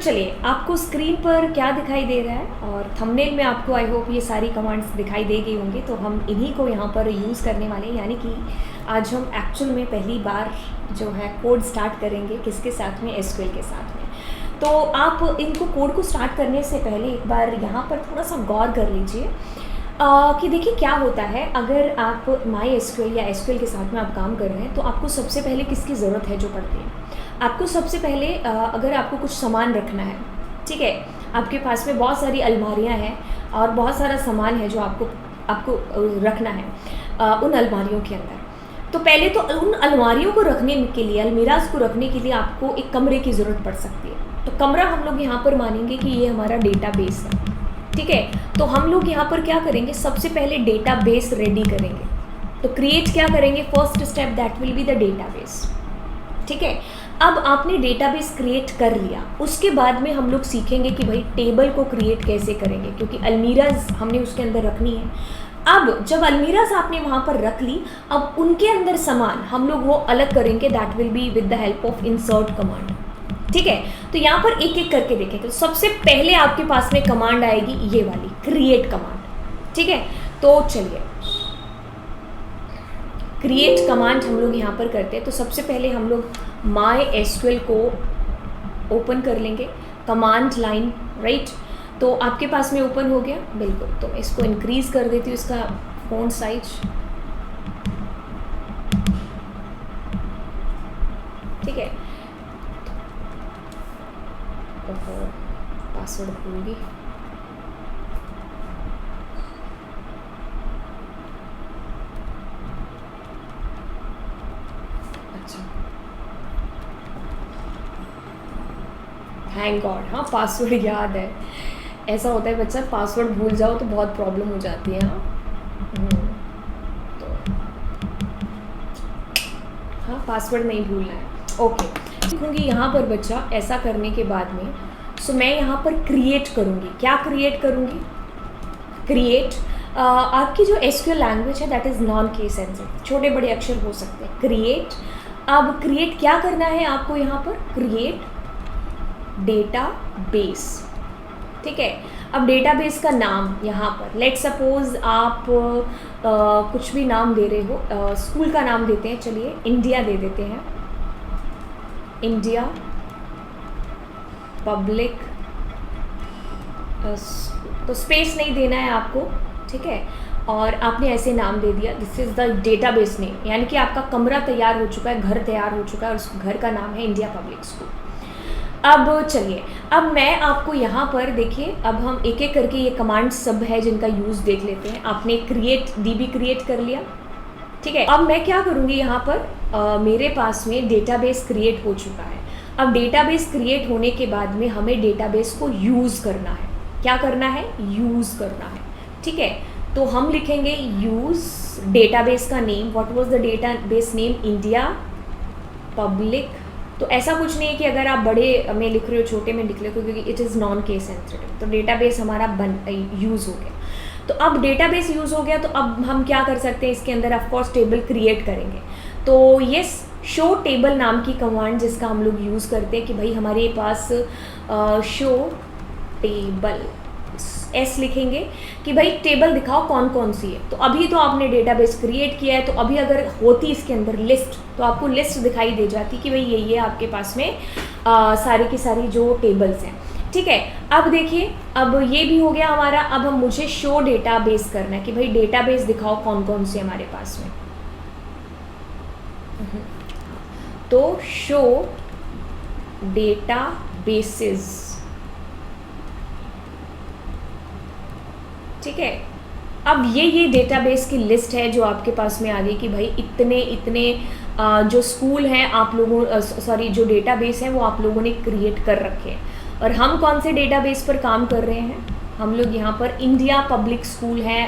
चलिए, आपको स्क्रीन पर क्या दिखाई दे रहा है और थंबनेल में आपको आई होप ये सारी कमांड्स दिखाई दे गई होंगी। तो हम इन्हीं को यहाँ पर यूज़ करने वाले हैं, यानी कि आज हम एक्चुअल में पहली बार जो है कोड स्टार्ट करेंगे किसके साथ में, एसक्यूएल के साथ में। तो आप इनको कोड को स्टार्ट करने से पहले एक बार यहाँ पर थोड़ा सा गौर कर लीजिए कि देखिए क्या होता है। अगर आप माई एसक्यूएल या एसक्यूएल के साथ में आप काम कर रहे हैं तो आपको सबसे पहले किसकी ज़रूरत है जो पड़ती है। आपको सबसे पहले अगर आपको कुछ सामान रखना है, ठीक है, आपके पास में बहुत सारी अलमारियां हैं और बहुत सारा सामान है जो आपको रखना है उन अलमारियों के अंदर। तो पहले तो उन अलमारियों को रखने के लिए, अलमीराज को रखने के लिए आपको एक कमरे की ज़रूरत पड़ सकती है। तो कमरा हम लोग यहाँ पर मानेंगे कि ये हमारा डेटाबेस है, ठीक है। तो हम लोग यहाँ पर क्या करेंगे, सबसे पहले डेटाबेस रेडी करेंगे। तो क्रिएट क्या करेंगे, first step that will be the database, ठीक है। अब आपने डेटाबेस क्रिएट कर लिया, उसके बाद में हम लोग सीखेंगे कि भाई टेबल को क्रिएट कैसे करेंगे, क्योंकि अलमीराज हमने उसके अंदर रखनी है। अब जब अलमीराज आपने वहाँ पर रख ली, अब उनके अंदर सामान हम लोग वो अलग करेंगे, that will be with the help of insert command, ठीक है। तो यहाँ पर एक एक करके देखेंगे। तो सबसे पहले आपके पास में कमांड आएगी ये वाली क्रिएट कमांड, ठीक है। तो चलिए क्रिएट कमांड हम लोग यहाँ पर करते हैं। तो सबसे पहले हम लोग माई एसक्यूएल को ओपन कर लेंगे, कमांड लाइन, राइट। तो आपके पास में ओपन हो गया, बिल्कुल। तो इसको इंक्रीज कर देती हूँ, इसका फ़ॉन्ट साइज, ठीक है। पासवर्ड भूल गई, थैंक गॉड, हाँ पासवर्ड याद है। ऐसा होता है बच्चा, पासवर्ड भूल जाओ तो बहुत प्रॉब्लम हो जाती है। तो हाँ पासवर्ड नहीं भूलना है, ओके। लिखूँगी यहाँ पर बच्चा, ऐसा करने के बाद में सो मैं यहाँ पर क्रिएट करूँगी। क्या क्रिएट करूँगी, क्रिएट आपकी जो एसक्यूएल लैंग्वेज है that is non case sensitive, छोटे बड़े अक्षर हो सकते हैं। क्रिएट, अब क्रिएट क्या करना है आपको यहाँ पर, क्रिएट डेटाबेस, ठीक है। अब डेटाबेस का नाम यहाँ पर लेट सपोज आप कुछ भी नाम दे रहे हो, स्कूल का नाम देते हैं, चलिए इंडिया दे देते हैं, इंडिया पब्लिक, तो स्पेस नहीं देना है आपको, ठीक है। और आपने ऐसे नाम दे दिया, this is the database name, यानी कि आपका कमरा तैयार हो चुका है, घर तैयार हो चुका है और उस घर का नाम है इंडिया पब्लिक स्कूल। अब चलिए, अब मैं आपको यहाँ पर देखिए, अब हम एक एक करके ये कमांड सब है जिनका यूज़ देख लेते हैं। आपने क्रिएट डीबी क्रिएट कर लिया, ठीक है। अब मैं क्या करूँगी यहाँ पर, मेरे पास में डेटाबेस क्रिएट हो चुका है। अब डेटाबेस क्रिएट होने के बाद में हमें डेटाबेस को यूज़ करना है। क्या करना है, यूज़ करना है, ठीक है। तो हम लिखेंगे यूज़ डेटाबेस का name, what was the database name, India public. तो ऐसा कुछ नहीं है कि अगर आप बड़े में लिख रहे हो छोटे में लिख रहे हो, क्योंकि it is non case sensitive. तो डेटाबेस हमारा यूज़ हो गया। तो अब डेटाबेस यूज़ हो गया, तो अब हम क्या कर सकते हैं, इसके अंदर ऑफ कोर्स टेबल क्रिएट करेंगे। तो यस, शो टेबल नाम की कमांड जिसका हम लोग यूज़ करते हैं कि भाई हमारे पास शो टेबल, एस लिखेंगे कि भाई टेबल दिखाओ कौन कौन सी है। तो अभी तो आपने डेटाबेस क्रिएट किया है, तो अभी अगर होती इसके अंदर लिस्ट तो आपको लिस्ट दिखाई दे जाती कि भाई ये आपके पास में सारी की सारी जो टेबल्स हैं, ठीक है। अब देखिए, अब ये भी हो गया हमारा। अब हम मुझे शो डेटाबेस करना है कि भाई डेटाबेस दिखाओ कौन कौन से हमारे पास में। तो शो डेटाबेसेस, ठीक है। अब ये डेटाबेस की लिस्ट है जो आपके पास में आ गई कि भाई इतने जो स्कूल हैं आप लोगों, सॉरी जो डेटाबेस हैं वो आप लोगों ने क्रिएट कर रखे हैं। और हम कौन से डेटाबेस पर काम कर रहे हैं, हम लोग यहाँ पर इंडिया पब्लिक स्कूल है,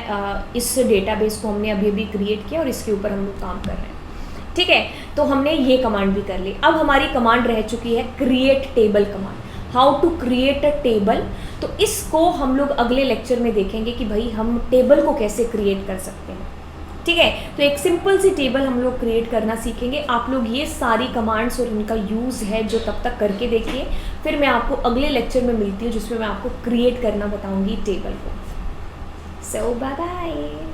इस डेटाबेस को हमने अभी क्रिएट किया और इसके ऊपर हम लोग काम कर रहे हैं, ठीक है। तो हमने ये कमांड भी कर ली। अब हमारी कमांड रह चुकी है create table command, how to create a table. तो इसको हम लोग अगले लेक्चर में देखेंगे कि भाई हम टेबल को कैसे क्रिएट कर सकते हैं, ठीक है। तो एक सिंपल सी टेबल हम लोग क्रिएट करना सीखेंगे। आप लोग ये सारी कमांड्स और इनका यूज़ है जो तब तक करके देखिए, फिर मैं आपको अगले लेक्चर में मिलती हूँ जिसमें मैं आपको क्रिएट करना बताऊँगी टेबल को। सो बाय बाय।